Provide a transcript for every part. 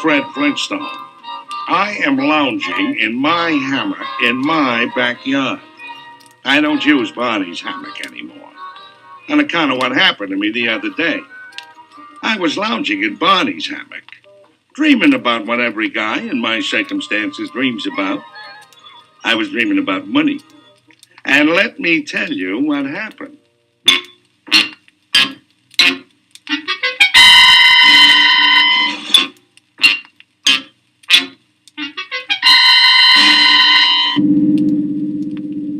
Fred Flintstone. I am lounging in my hammock in my backyard. I don't use Barney's hammock anymore. On account of what happened to me the other day. I was lounging in Barney's hammock, dreaming about what every guy in my circumstances dreams about. I was dreaming about money. And let me tell you what happened.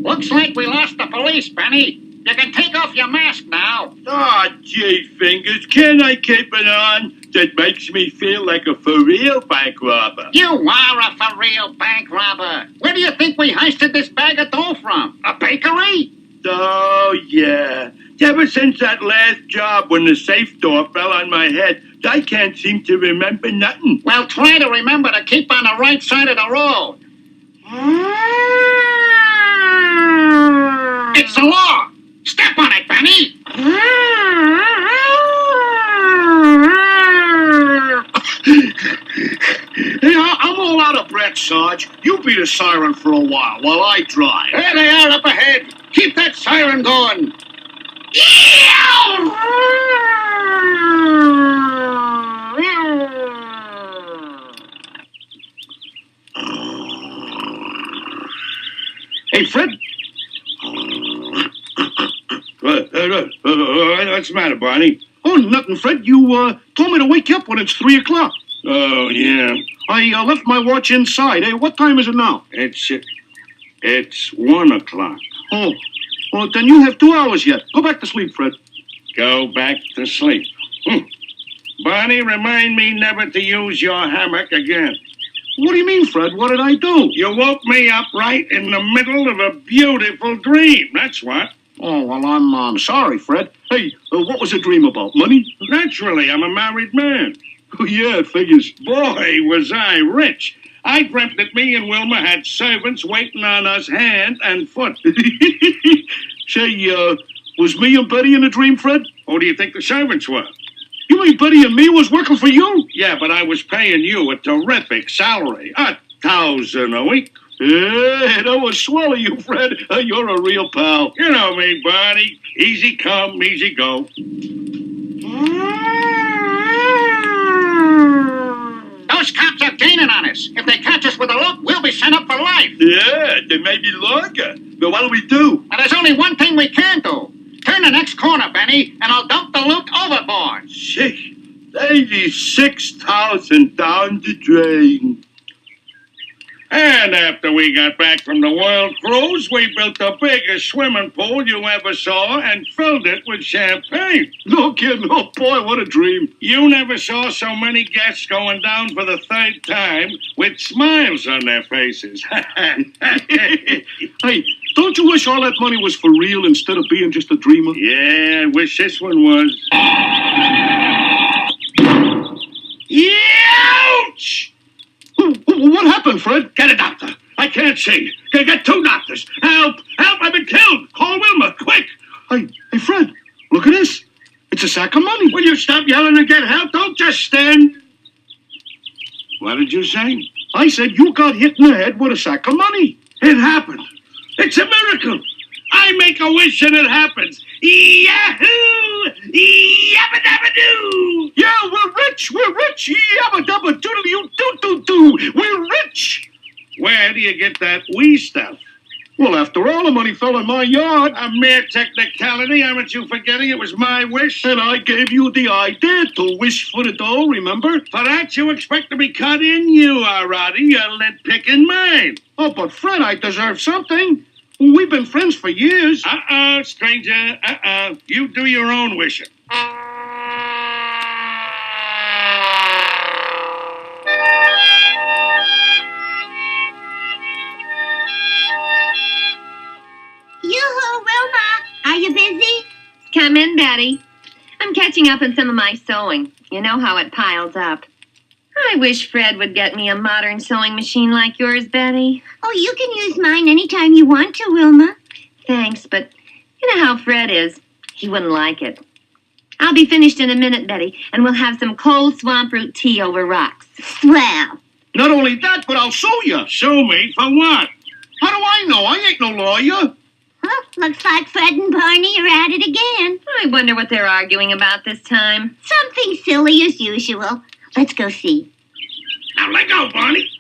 Looks like we lost the police, Benny. You can take off your mask now. Oh, gee fingers, can I keep it on? That makes me feel like a for-real bank robber. You are a for-real bank robber. Where do you think we heisted this bag of dough from? A bakery? Oh, yeah. Ever since that last job when the safe door fell on my head, I can't seem to remember nothing. Well, try to remember to keep on the right side of the road. It's the law. Step on it, Benny. Hey, I'm all out of breath, Sarge. You be the siren for a while I drive. There they are up ahead. Keep that siren going. Hey, Fred. What's the matter, Barney? Oh, nothing, Fred. You told me to wake you up when it's 3 o'clock. Oh, yeah. I left my watch inside. Hey, what time is it now? It's 1 o'clock. Oh, well, then you have 2 hours yet. Go back to sleep, Fred. Go back to sleep. Barney, remind me never to use your hammock again. What do you mean, Fred? What did I do? You woke me up right in the middle of a beautiful dream, that's what. Oh, well, I'm sorry, Fred. Hey, what was the dream about? Money? Naturally, I'm a married man. Oh, yeah, it figures. Boy, was I rich. I dreamt that me and Wilma had servants waiting on us hand and foot. Say, was me and Betty in the dream, Fred? Who do you think the servants were? You mean Betty and me was working for you? Yeah, but I was paying you a terrific salary. $1,000 a week. Yeah, that was swell of you, Fred. You're a real pal. You know me, Barney. Easy come, easy go. Those cops are gaining on us. If they catch us with a loop, we'll be sent up for life. Yeah, they may be longer. But what do we do? And there's only one thing we can do. Turn the next corner, Benny, and I'll dump the loot overboard. Shit, 86,000 down the drain. And after we got back from the world cruise, we built the biggest swimming pool you ever saw and filled it with champagne. No kidding. Oh, boy, what a dream. You never saw so many guests going down for the 3rd time with smiles on their faces. Hey, don't you wish all that money was for real instead of being just a dreamer? Yeah, I wish this one was. Ouch! What happened, Fred? Get a doctor. I can't see. Get 2 doctors. Help! Help! I've been killed. Call Wilma, quick. Hey, Fred, look at this. It's a sack of money. Will you stop yelling and get help? Don't just stand. What did you say? I said you got hit in the head with a sack of money. It happened. It's a miracle. I make a wish and it happens. Yahoo! Yabba-dabba-doo! Yeah, we're rich. Yabba-dabba-doodly-doo-doo-doo. We're rich. Where do you get that wee stuff? Well, after all, the money fell in my yard. A mere technicality. Aren't you forgetting it was my wish? And I gave you the idea to wish for the dough, remember? For that, you expect to be cut in, you Roddy, you lint-picking man. Oh, but Fred, I deserve something. We've been friends for years. Stranger. You do your own wishing. Yoo-hoo, Wilma. Are you busy? Come in, Betty. I'm catching up on some of my sewing. You know how it piles up. I wish Fred would get me a modern sewing machine like yours, Betty. Oh, you can use mine anytime you want to, Wilma. Thanks, but you know how Fred is. He wouldn't like it. I'll be finished in a minute, Betty, and we'll have some cold swamp root tea over rocks. Swell. Not only that, but I'll sue you. Sue me for what? How do I know? I ain't no lawyer. Well, looks like Fred and Barney are at it again. I wonder what they're arguing about this time. Something silly as usual. Let's go see. Now let go, Barney.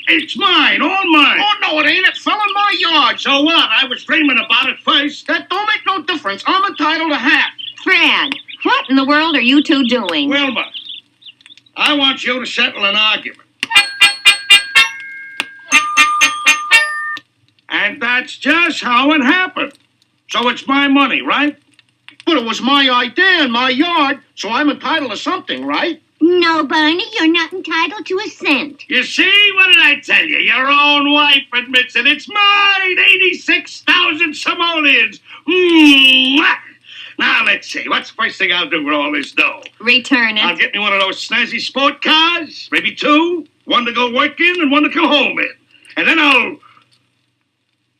It's mine, all mine. Oh, no, it ain't. It fell in my yard. So what? I was dreaming about it first. That don't make no difference. I'm entitled to half. Fred, what in the world are you two doing? Wilma, I want you to settle an argument. And that's just how it happened. So it's my money, right? But it was my idea in my yard, so I'm entitled to something, right? No, Barney, you're not entitled to a cent. You see? What did I tell you? Your own wife admits it. It's mine! 86,000 simoleons! Mwah! Now, let's see. What's the first thing I'll do with all this dough? Return it. I'll get me one of those snazzy sport cars. Maybe two. One to go work in and one to go home in. And then I'll...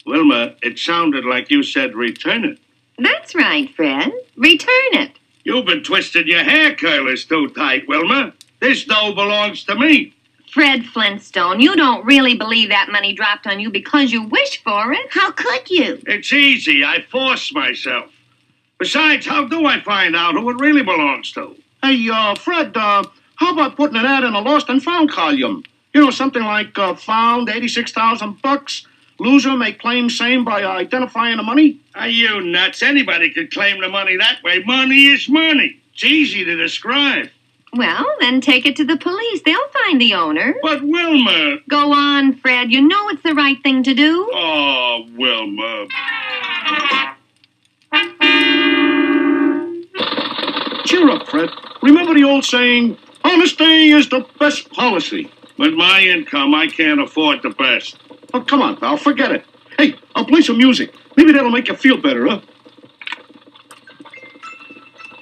Wilma, it sounded like you said return it. That's right, Fred. Return it. You've been twisting your hair curlers too tight, Wilma. This dough belongs to me. Fred Flintstone, you don't really believe that money dropped on you because you wish for it? How could you? It's easy. I force myself. Besides, how do I find out who it really belongs to? Hey, Fred, how about putting an ad in a lost and found column? You know, something like, found, 86,000 bucks. Loser may claim same by identifying the money. Are you nuts? Anybody could claim the money that way. Money is money. It's easy to describe. Well, then take it to the police. They'll find the owner. But Wilma... Go on, Fred. You know it's the right thing to do. Oh, Wilma... Cheer up, Fred. Remember the old saying, honesty is the best policy. With my income, I can't afford the best. Oh, come on, pal. Forget it. Hey, I'll play some music. Maybe that'll make you feel better, huh?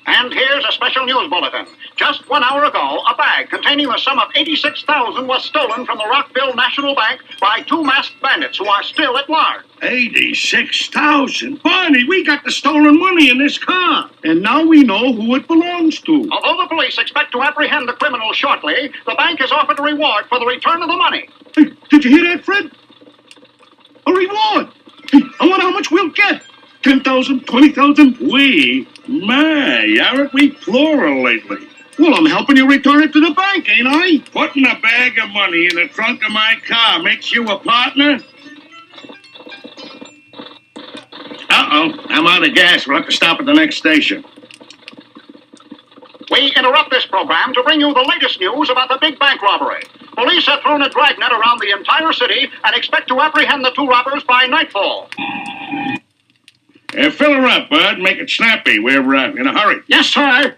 And here's a special news bulletin. Just 1 hour ago, a bag containing the sum of $86,000 was stolen from the Rockville National Bank by two masked bandits who are still at large. 86,000? Barney, we got the stolen money in this car. And now we know who it belongs to. Although the police expect to apprehend the criminals shortly, the bank has offered a reward for the return of the money. Hey, did you hear that, Fred? A reward. Hey, I wonder how much we'll get. 10,000, 20,000? We? My, aren't we plural lately? Well, I'm helping you return it to the bank, ain't I? Putting a bag of money in the trunk of my car makes you a partner? Uh-oh, I'm out of gas. We'll have to stop at the next station. We interrupt this program to bring you the latest news about the Big Bank Robbery. Police have thrown a dragnet around the entire city and expect to apprehend the two robbers by nightfall. Fill her up, Bud. Make it snappy. We're in a hurry. Yes, sir.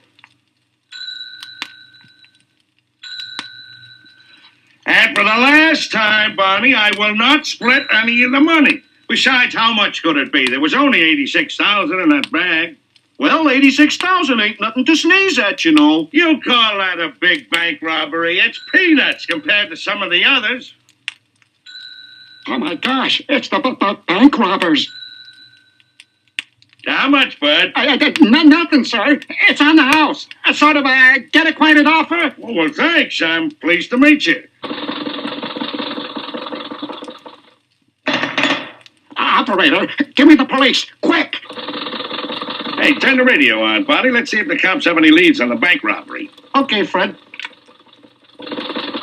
And for the last time, Barney, I will not split any of the money. Besides, how much could it be? There was only 86,000 in that bag. Well, 86,000 ain't nothing to sneeze at, you know. You call that a big bank robbery? It's peanuts compared to some of the others. Oh, my gosh. It's the bank robbers. How much, Bud? Nothing, sir. It's on the house. A sort of a get-acquainted offer. Well, thanks. I'm pleased to meet you. Operator, give me the police. Quick! Hey, turn the radio on, Barney. Let's see if the cops have any leads on the bank robbery. Okay, Fred.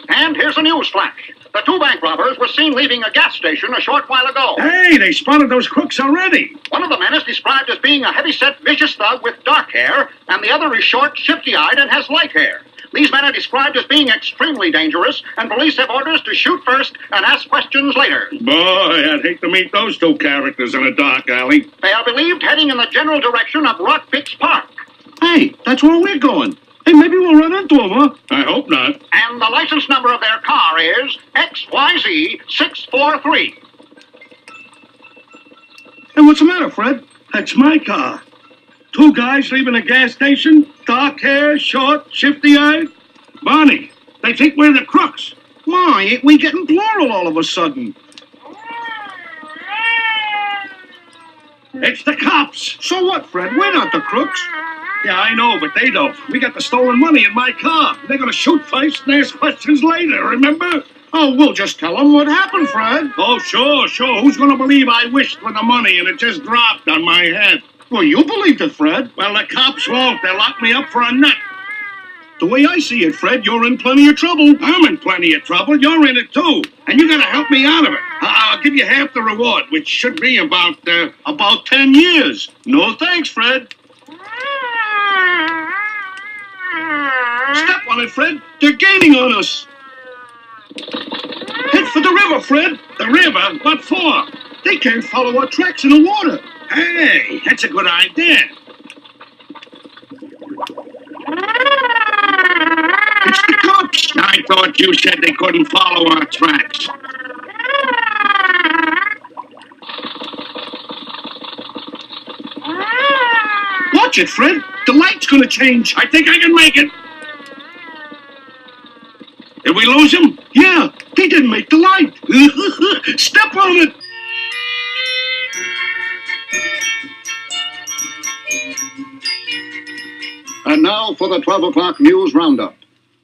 And here's a news flash. The two bank robbers were seen leaving a gas station a short while ago. Hey, they spotted those crooks already. One of the men is described as being a heavy-set, vicious thug with dark hair, and the other is short, shifty-eyed, and has light hair. These men are described as being extremely dangerous, and police have orders to shoot first and ask questions later. Boy, I'd hate to meet those two characters in a dark alley. They are believed heading in the general direction of Rockpix Park. Hey, that's where we're going. Hey, maybe we'll run into them, huh? I hope not. And the license number of their car is XYZ643. Hey, what's the matter, Fred? That's my car. Two guys leaving a gas station, dark hair, short, shifty-eyed. Barney, they think we're the crooks. My, ain't we getting plural all of a sudden? It's the cops. So what, Fred? We're not the crooks. Yeah, I know, but they don't. We got the stolen money in my car. They're going to shoot first and ask questions later, remember? Oh, we'll just tell them what happened, Fred. Oh, sure. Who's going to believe I wished for the money and it just dropped on my head? Well, you believed it, Fred. Well, the cops won't. They'll lock me up for a nut. The way I see it, Fred, you're in plenty of trouble. I'm in plenty of trouble. You're in it, too. And you got to help me out of it. I'll give you half the reward, which should be about 10 years. No thanks, Fred. Step on it, Fred. They're gaining on us. Head for the river, Fred. The river? What for? They can't follow our tracks in the water. Hey, that's a good idea. It's the cops. I thought you said they couldn't follow our tracks. Watch it, Fred. The light's gonna change. I think I can make it. Did we lose him? Yeah, they didn't make the light. Step on it. And now for the 12 o'clock news roundup.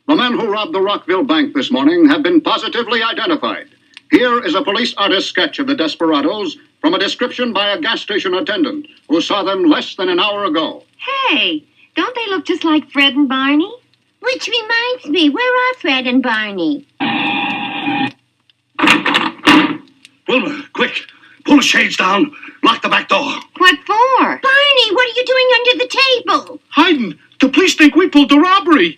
The men who robbed the Rockville Bank this morning have been positively identified. Here is a police artist sketch of the desperados from a description by a gas station attendant who saw them less than an hour ago. Hey, don't they look just like Fred and Barney? Which reminds me, where are Fred and Barney? Wilma, quick. Pull the shades down. Lock the back door. What for? Barney, what are you doing under the table? Hiding. The police think we pulled the robbery.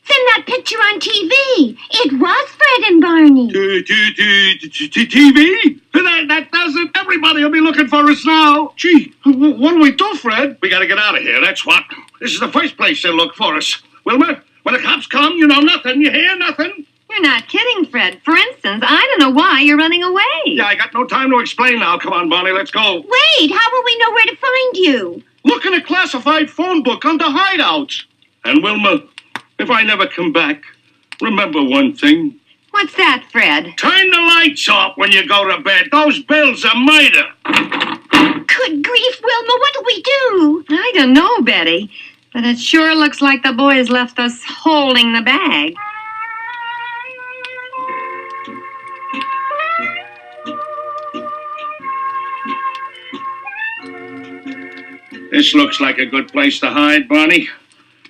Then that picture on TV. It was Fred and Barney. TV? That does it. Everybody will be looking for us now. Gee, what do we do, Fred? We got to get out of here, that's what. This is the first place they'll look for us. Wilma, when the cops come, you know nothing. You hear nothing. You're not kidding, Fred. For instance, I don't know why you're running away. Yeah, I got no time to explain now. Come on, Barney, let's go. Wait, how will we know where to find you? Look in a classified phone book under hideouts. And Wilma, if I never come back, remember one thing. What's that, Fred? Turn the lights off when you go to bed. Those bills are murder. Good grief, Wilma, what'll we do? I don't know, Betty. But it sure looks like the boys left us holding the bag. This looks like a good place to hide, Barney.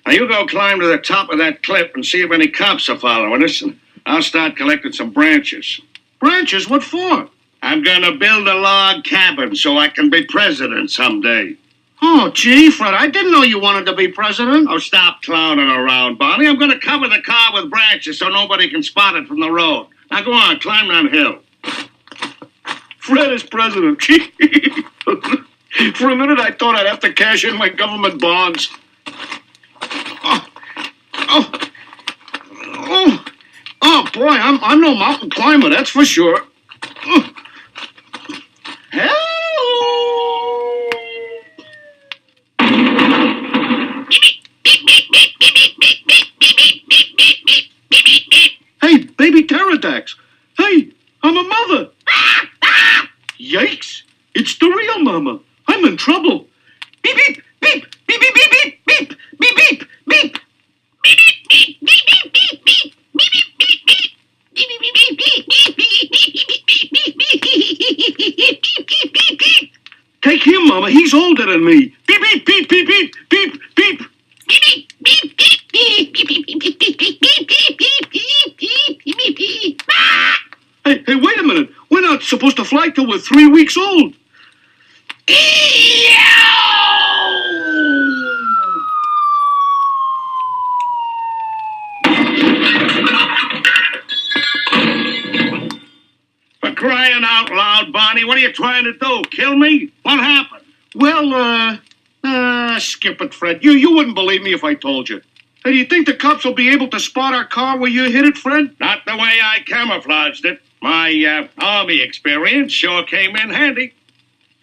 Now you go climb to the top of that cliff and see if any cops are following us, and I'll start collecting some branches. Branches? What for? I'm gonna build a log cabin so I can be president someday. Oh, gee, Fred, I didn't know you wanted to be president. Oh, stop clowning around, Barney. I'm gonna cover the car with branches so nobody can spot it from the road. Now go on, climb that hill. Fred is president. For a minute, I thought I'd have to cash in my government bonds. Oh, boy, I'm no mountain climber, that's for sure. Help! Hey, baby pterodactyls. Hey, I'm a mother. Yikes! It's the real mama. I'm in trouble. Beep, beep, beep, beep, beep, beep, beep, beep, beep, beep, beep. Take him, Mama. He's older than me. Beep, beep, beep, beep, beep, beep, beep. Hey, wait a minute. We're not supposed to fly till we're 3 weeks old. For crying out loud, Barney, what are you trying to do? Kill me? What happened? Well, skip it, Fred. You wouldn't believe me if I told you. Hey, do you think the cops will be able to spot our car where you hit it, Fred? Not the way I camouflaged it. My army experience sure came in handy.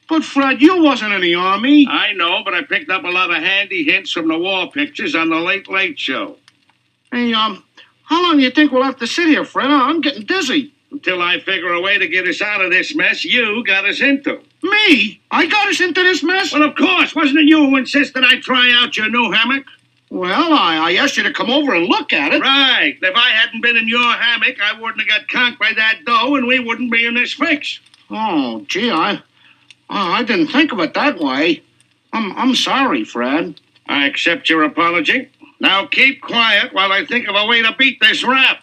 But, Fred, you wasn't in the army. I know, but I picked up a lot of handy hints from the war pictures on the Late Late Show. Hey, how long do you think we'll have to sit here, Fred? I'm getting dizzy. Until I figure a way to get us out of this mess you got us into. Me? I got us into this mess? Well, of course. Wasn't it you who insisted I try out your new hammock? Well, I asked you to come over and look at it. Right. If I hadn't been in your hammock, I wouldn't have got conked by that dough, and we wouldn't be in this fix. Oh, gee, I didn't think of it that way. I'm sorry, Fred. I accept your apology. Now keep quiet while I think of a way to beat this rap.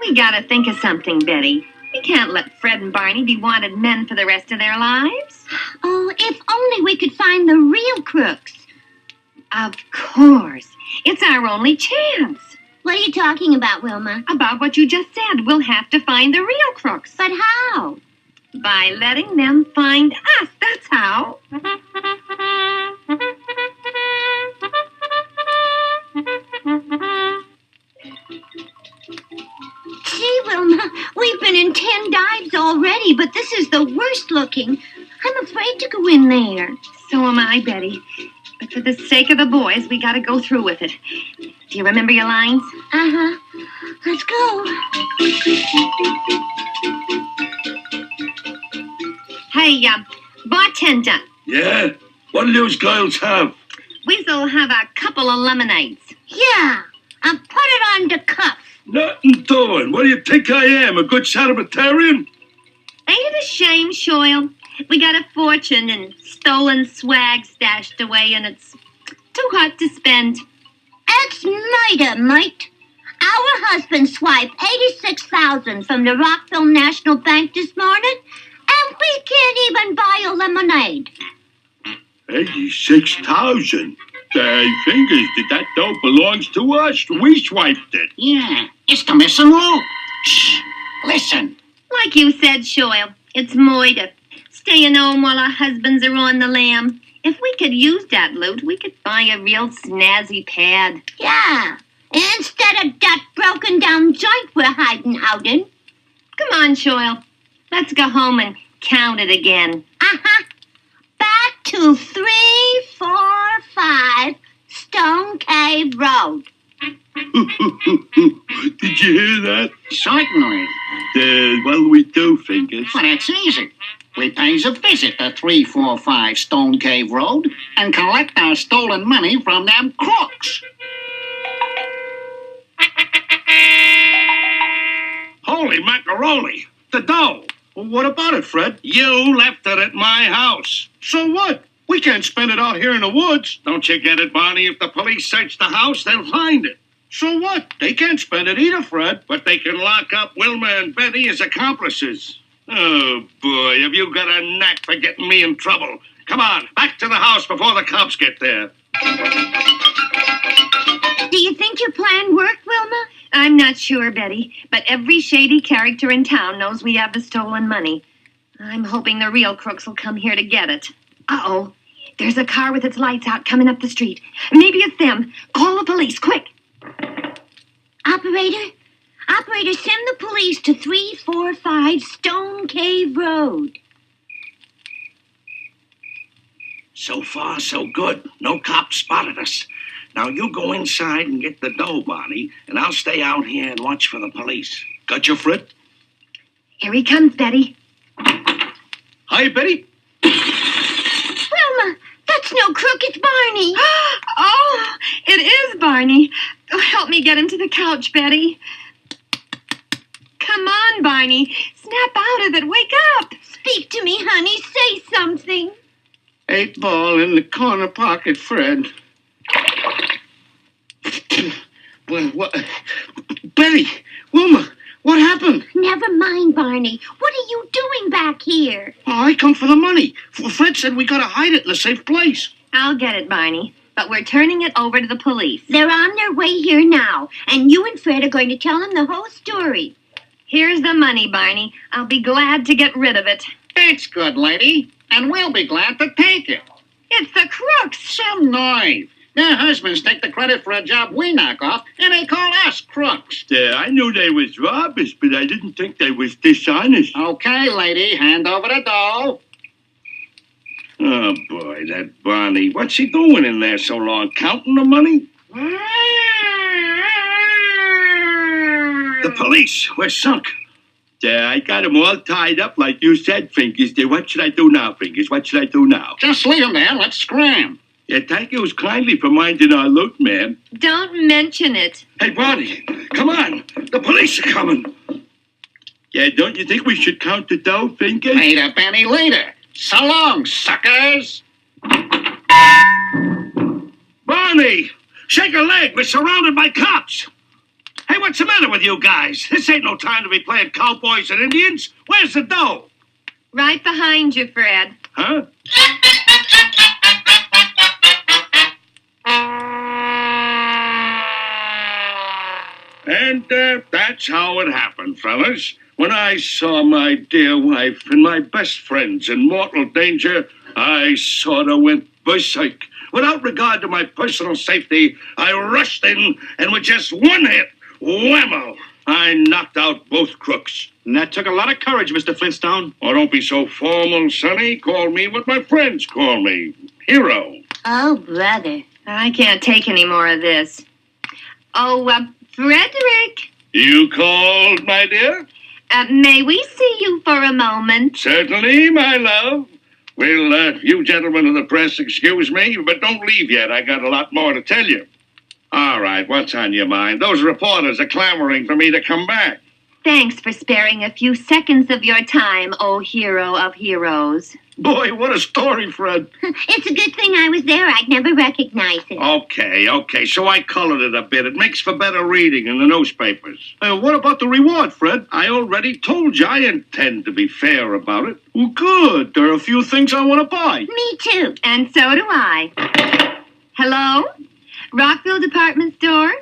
We gotta think of something, Betty. We can't let Fred and Barney be wanted men for the rest of their lives. Oh, if only we could find the real crooks. Of course. It's our only chance. What are you talking about, Wilma? About what you just said. We'll have to find the real crooks. But how? By letting them find us. That's how. Gee, Wilma, we've been in 10 dives already, but this is the worst looking. I'm afraid to go in there. So am I, Betty. But for the sake of the boys, we gotta go through with it. Do you remember your lines? Uh-huh. Let's go. Hey, bartender. Yeah? What do those girls have? We'll have a couple of lemonades. Yeah, and put it on the cuff. Nothing doing. What do you think I am, a good Sabbatarian? Ain't it a shame, Shoyle? We got a fortune and stolen swag stashed away, and it's too hot to spend. It's murder, mate. Our husband swiped $86,000 from the Rockville National Bank this morning, and we can't even buy a lemonade. 86,000. Fingers, that dough belongs to us. We swiped it. Yeah, it's the missing loot. Shh, listen. Like you said, Shoyle, it's murder. Staying home while our husbands are on the lam. If we could use that loot, we could buy a real snazzy pad. Yeah, instead of that broken down joint we're hiding out in. Come on, Shoyle. Let's go home and count it again. Uh-huh. Back to 345 Stone Cave Road. Did you hear that? Certainly. What'll we do, Fingers? Well, that's easy. We pays a visit to 345 Stone Cave Road and collect our stolen money from them crooks. Holy macaroni! The dough! Well, what about it, Fred? You left it at my house. So what? We can't spend it out here in the woods. Don't you get it, Barney? If the police search the house, they'll find it. So what? They can't spend it either, Fred. But they can lock up Wilma and Betty as accomplices. Oh, boy, have you got a knack for getting me in trouble. Come on, back to the house before the cops get there. Do you think your plan worked, Wilma? I'm not sure, Betty, but every shady character in town knows we have the stolen money. I'm hoping the real crooks will come here to get it. Uh-oh. There's a car with its lights out coming up the street. Maybe it's them. Call the police, quick. Operator, send the police to 345 Stone Cave Road. So far, so good. No cops spotted us. Now you go inside and get the dough, Barney, and I'll stay out here and watch for the police. Got your Fred? Here he comes, Betty. Hi, Betty. Wilma, that's no crook, it's Barney. Oh, it is Barney. Oh, help me get him to the couch, Betty. Come on, Barney. Snap out of it. Wake up. Speak to me, honey. Say something. 8 ball in the corner pocket, Fred. Well, what? Betty, Wilma, what happened? Never mind, Barney. What are you doing back here? Oh, I come for the money. Fred said we gotta hide it in a safe place. I'll get it, Barney. But we're turning it over to the police. They're on their way here now, and you and Fred are going to tell them the whole story. Here's the money, Barney. I'll be glad to get rid of it. That's good, lady. And we'll be glad to take it. It's the crooks. Some nerve. Their husbands take the credit for a job we knock off, and they call us crooks. I knew they was robbers, but I didn't think they was dishonest. Okay, lady, hand over the dough. Oh, boy, that Barney. What's he doing in there so long? Counting the money? The police. We're sunk. I got them all tied up like you said, Fingers. What should I do now, Fingers? What should I do now? Just leave him there. Let's scram. Yeah, thank you kindly for minding our loot, ma'am. Don't mention it. Hey, Barney, come on. The police are coming. Yeah, don't you think we should count the dough, Fingers? Later, Benny, later. So long, suckers. Barney, shake a leg. We're surrounded by cops. Hey, what's the matter with you guys? This ain't no time to be playing cowboys and Indians. Where's the dough? Right behind you, Fred. Huh? And that's how it happened, fellas. When I saw my dear wife and my best friends in mortal danger, I sort of went berserk. Without regard to my personal safety, I rushed in, and with just one hit, whammo, I knocked out both crooks. And that took a lot of courage, Mr. Flintstone. Oh, don't be so formal, Sonny. Call me what my friends call me. Hero. Oh, brother. I can't take any more of this. Oh, Frederick, You called, my dear? may we see you for a moment? Certainly, my love. Will you gentlemen of the press excuse me? But don't leave yet. I got a lot more to tell you. All right, what's on your mind? Those reporters are clamoring for me to come back. Thanks for sparing a few seconds of your time, oh hero of heroes. Boy, what a story, Fred. It's a good thing I was there. I'd never recognize it. Okay, so I colored it a bit. It makes for better reading in the newspapers. What about the reward, Fred? I already told you I intend to be fair about it. Well, good. There are a few things I want to buy. Me too. And so do I. Hello? Rockville Department Store?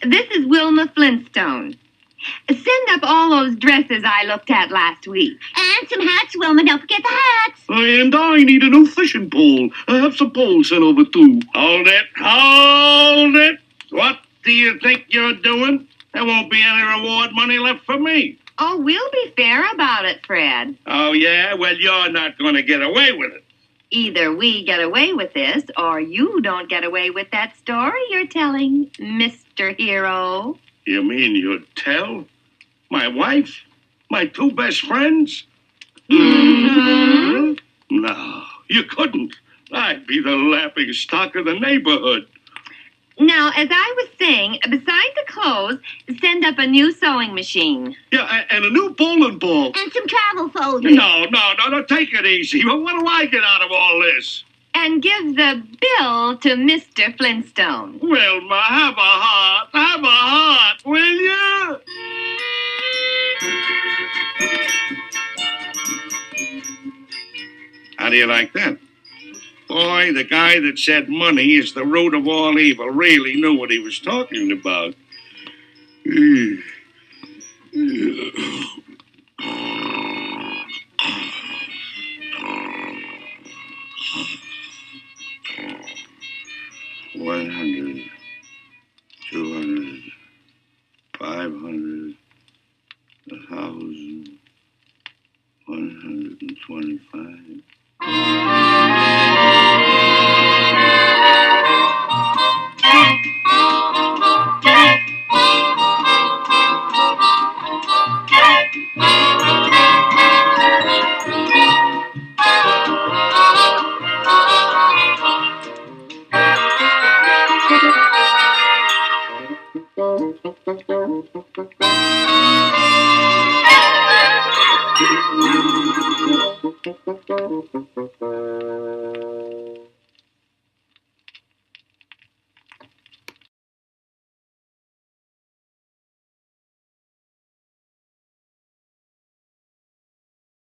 This is Wilma Flintstone. Send up all those dresses I looked at last week. And some hats, Wilma. Don't forget the hats. And I need a new fishing pole. I have some poles sent over, too. Hold it. What do you think you're doing? There won't be any reward money left for me. Oh, we'll be fair about it, Fred. Oh, yeah? Well, you're not going to get away with it. Either we get away with this, or you don't get away with that story you're telling, Mr. Hero. You mean you'd tell? My wife? My two best friends? Mm-hmm. No, you couldn't. I'd be the laughing stock of the neighborhood. Now, as I was saying, besides the clothes, send up a new sewing machine. Yeah, and a new bowling ball. And some travel folders. No, take it easy. But what do I get out of all this? And give the bill to Mr. Flintstone. Wilma, have a heart, will you? How do you like that? Boy, the guy that said money is the root of all evil really knew what he was talking about. $100, $200, $500, $1,000, $125.